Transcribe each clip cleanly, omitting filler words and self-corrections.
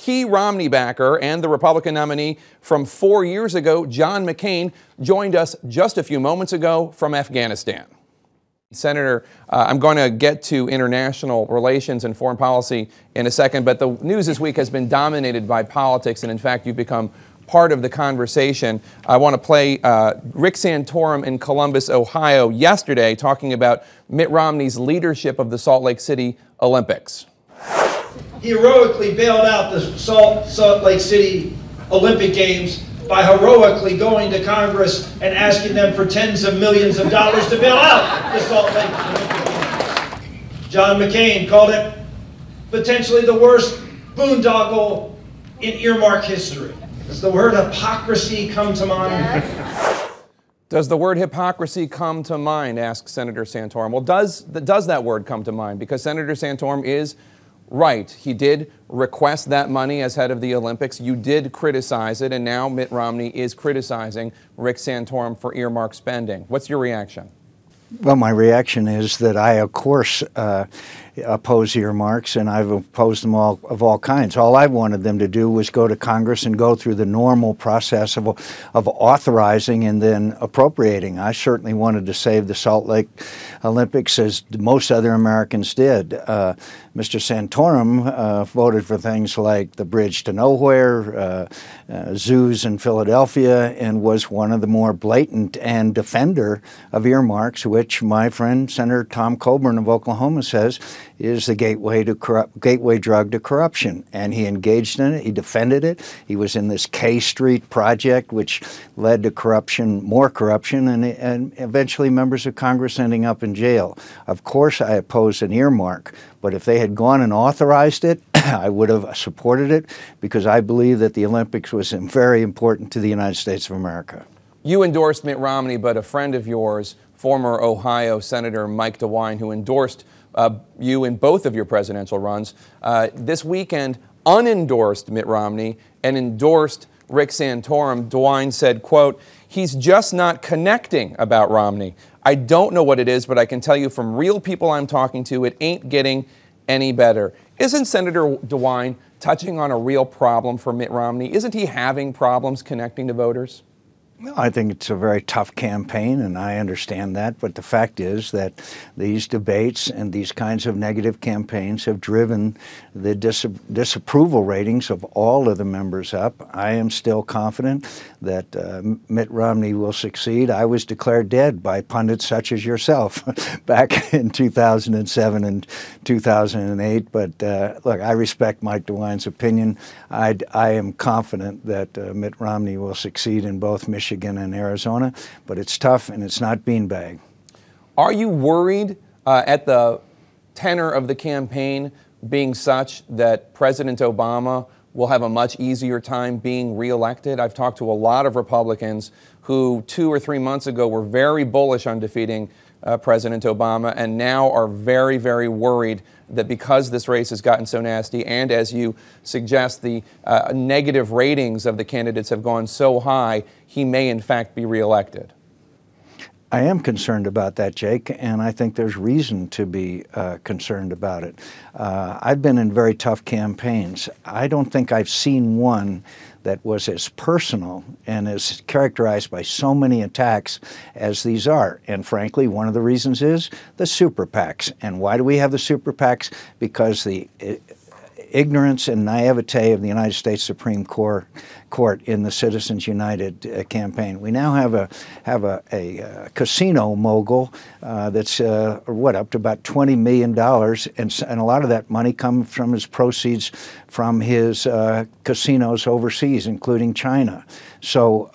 key Romney backer and the Republican nominee from 4 years ago, John McCain, joined us just a few moments ago from Afghanistan. Senator, I'm going to get to international relations and foreign policy in a second, but the news this week has been dominated by politics, and in fact, you've become part of the conversation. I want to play Rick Santorum in Columbus, Ohio, yesterday, talking about Mitt Romney's leadership of the Salt Lake City Olympics. He heroically bailed out the Salt Lake City Olympic Games by heroically going to Congress and asking them for tens of millions of dollars to bail out the Salt Lake Olympic Games. John McCain called it potentially the worst boondoggle in earmark history. Does the word hypocrisy come to mind? Does the word hypocrisy come to mind, asks Senator Santorum. Well, does that word come to mind? Because Senator Santorum is right. He did request that money as head of the Olympics. You did criticize it, and now Mitt Romney is criticizing Rick Santorum for earmark spending. What's your reaction? Well, my reaction is that I, of course, oppose earmarks, and I've opposed them all of all kinds. All I wanted them to do was go to Congress and go through the normal process of authorizing and then appropriating. I certainly wanted to save the Salt Lake Olympics, as most other Americans did. Mr. Santorum voted for things like the bridge to nowhere, zoos in Philadelphia, and was one of the more blatant and defender of earmarks, which my friend Senator Tom Coburn of Oklahoma says is the gateway drug to corruption. And he engaged in it. He defended it. He was in this K Street project, which led to corruption, more corruption, and eventually members of Congress ending up in jail. Of course, I oppose an earmark, but if they had gone and authorized it, I would have supported it, because I believe that the Olympics was very important to the United States of America. You endorsed Mitt Romney, but a friend of yours, former Ohio Senator Mike DeWine, who endorsed you in both of your presidential runs, this weekend unendorsed Mitt Romney and endorsed Rick Santorum. DeWine said, quote, "He's just not connecting about Romney. I don't know what it is, but I can tell you from real people I'm talking to, it ain't getting any better." Isn't Senator DeWine touching on a real problem for Mitt Romney? Isn't he having problems connecting to voters? I think it's a very tough campaign, and I understand that, but the fact is that these debates and these kinds of negative campaigns have driven the disapproval ratings of all of the members up. I am still confident that Mitt Romney will succeed. I was declared dead by pundits such as yourself back in 2007 and 2008, but look, I respect Mike DeWine's opinion. I am confident that Mitt Romney will succeed in both Michigan and Arizona, but it's tough and it's not beanbag. Are you worried at the tenor of the campaign being such that President Obama will have a much easier time being reelected? I've talked to a lot of Republicans who 2 or 3 months ago were very bullish on defeating President Obama, and now are very, very worried that because this race has gotten so nasty, and as you suggest, the negative ratings of the candidates have gone so high, he may in fact be reelected. I am concerned about that, Jake, and I think there's reason to be concerned about it. I've been in very tough campaigns. I don't think I've seen one that was as personal and as characterized by so many attacks as these are. And frankly, one of the reasons is the super PACs. And why do we have the super PACs? Because the ignorance and naivete of the United States Supreme Court in the Citizens United campaign. We now have a casino mogul that's up to about $20 million, and a lot of that money comes from his proceeds from his casinos overseas, including China. So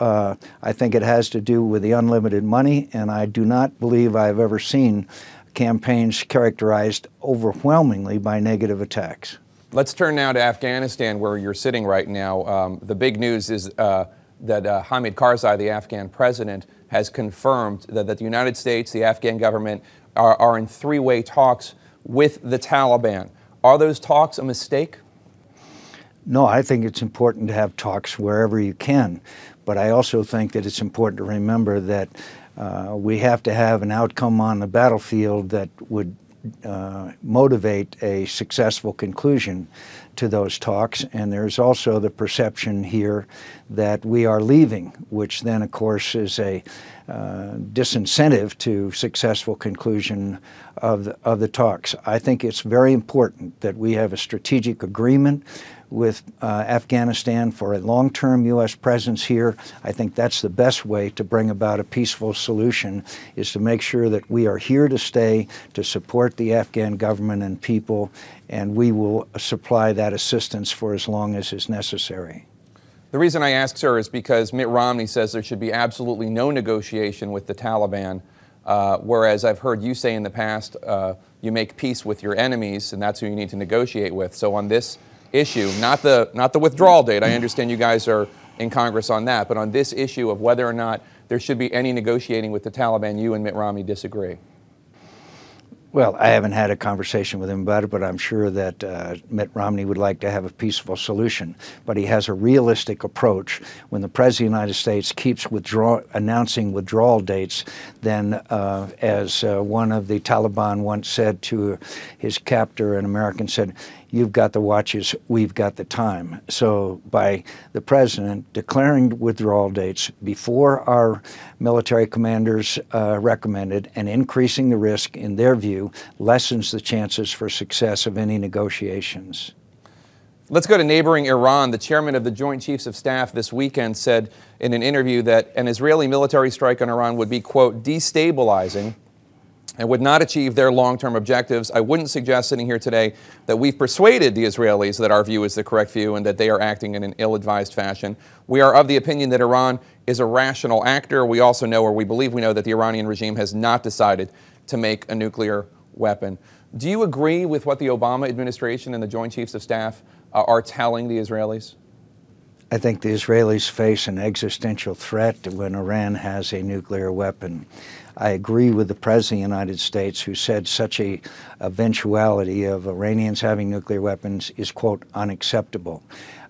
I think it has to do with the unlimited money, and I do not believe I've ever seen campaigns characterized overwhelmingly by negative attacks. Let's turn now to Afghanistan, where you're sitting right now. The big news is that Hamid Karzai, the Afghan president, has confirmed that the United States, the Afghan government, are in three-way talks with the Taliban. Are those talks a mistake? No, I think it's important to have talks wherever you can. But I also think that it's important to remember that we have to have an outcome on the battlefield that would motivate a successful conclusion to those talks. And there's also the perception here that we are leaving, which then, of course, is a disincentive to successful conclusion of the talks. I think it's very important that we have a strategic agreement with Afghanistan for a long-term U.S. presence here. I think that's the best way to bring about a peaceful solution, is to make sure that we are here to stay, to support the Afghan government and people, and we will supply that assistance for as long as is necessary. The reason I ask, sir, is because Mitt Romney says there should be absolutely no negotiation with the Taliban, whereas I've heard you say in the past you make peace with your enemies, and that's who you need to negotiate with. So on this issue, not the withdrawal date, I understand you guys are in Congress on that, but on this issue of whether or not there should be any negotiating with the Taliban, you and Mitt Romney disagree. Well, I haven't had a conversation with him about it, but I'm sure that Mitt Romney would like to have a peaceful solution. But he has a realistic approach. When the President of the United States keeps announcing withdrawal dates, then as one of the Taliban once said to his captor, an American said, "You've got the watches, we've got the time." So by the President declaring withdrawal dates before our military commanders recommended, and increasing the risk, in their view, lessens the chances for success of any negotiations. Let's go to neighboring Iran. The chairman of the Joint Chiefs of Staff this weekend said in an interview that an Israeli military strike on Iran would be, quote, destabilizing and would not achieve their long-term objectives. I wouldn't suggest sitting here today that we've persuaded the Israelis that our view is the correct view and that they are acting in an ill-advised fashion. We are of the opinion that Iran is a rational actor. We also know, or we believe we know, that the Iranian regime has not decided to make a nuclear weapon. Do you agree with what the Obama administration and the Joint Chiefs of Staff are telling the Israelis? I think the Israelis face an existential threat when Iran has a nuclear weapon. I agree with the President of the United States, who said such a eventuality of Iranians having nuclear weapons is, quote, unacceptable.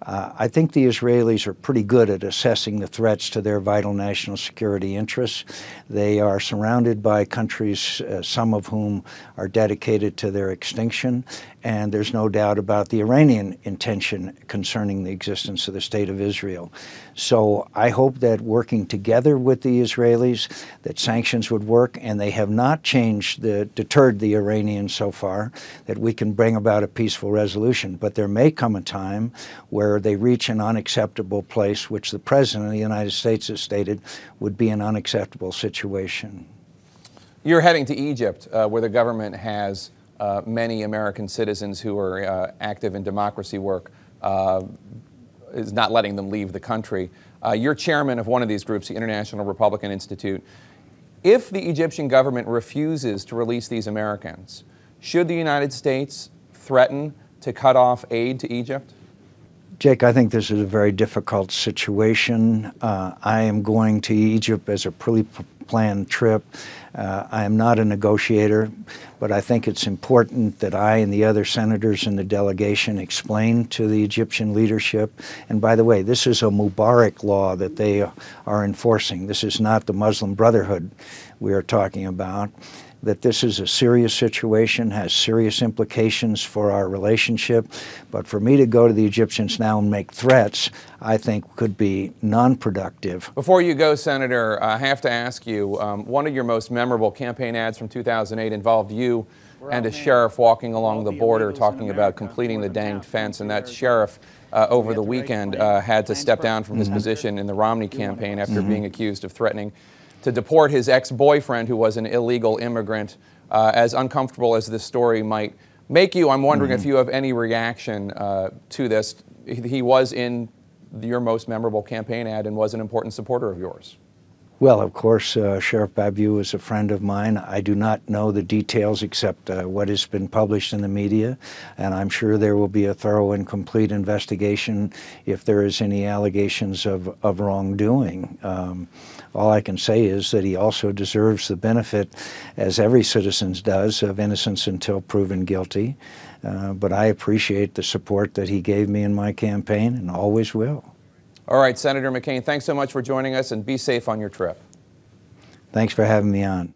I think the Israelis are pretty good at assessing the threats to their vital national security interests. They are surrounded by countries, some of whom are dedicated to their extinction, and there's no doubt about the Iranian intention concerning the existence of the State of Israel. So I hope that working together with the Israelis, that sanctions would work, and they have not deterred the Iranians so far, that we can bring about a peaceful resolution. But there may come a time where they reach an unacceptable place, which the President of the United States has stated would be an unacceptable situation. You're heading to Egypt, where the government has many American citizens who are active in democracy work, is not letting them leave the country. You're chairman of one of these groups, the International Republican Institute. If the Egyptian government refuses to release these Americans, should the United States threaten to cut off aid to Egypt? Jake, I think this is a very difficult situation. I am going to Egypt as a pre-planned trip. I am not a negotiator, but I think it's important that I and the other senators in the delegation explain to the Egyptian leadership. And by the way, this is a Mubarak law that they are enforcing. This is not the Muslim Brotherhood we are talking about. That this is a serious situation, has serious implications for our relationship. But for me to go to the Egyptians now and make threats, I think could be non-productive. Before you go, Senator, I have to ask you, one of your most memorable campaign ads from 2008 involved you and a sheriff walking along the border talking about completing the danged fence, and that sheriff over the weekend had to step down from his position in the Romney campaign after being accused of threatening to deport his ex-boyfriend, who was an illegal immigrant. As uncomfortable as this story might make you, I'm wondering if you have any reaction to this. He was in your most memorable campaign ad and was an important supporter of yours. Well, of course, Sheriff Babu is a friend of mine. I do not know the details except what has been published in the media, and I'm sure there will be a thorough and complete investigation if there is any allegations of wrongdoing. All I can say is that he also deserves the benefit, as every citizen does, of innocence until proven guilty. But I appreciate the support that he gave me in my campaign and always will. All right, Senator McCain, thanks so much for joining us, and be safe on your trip. Thanks for having me on.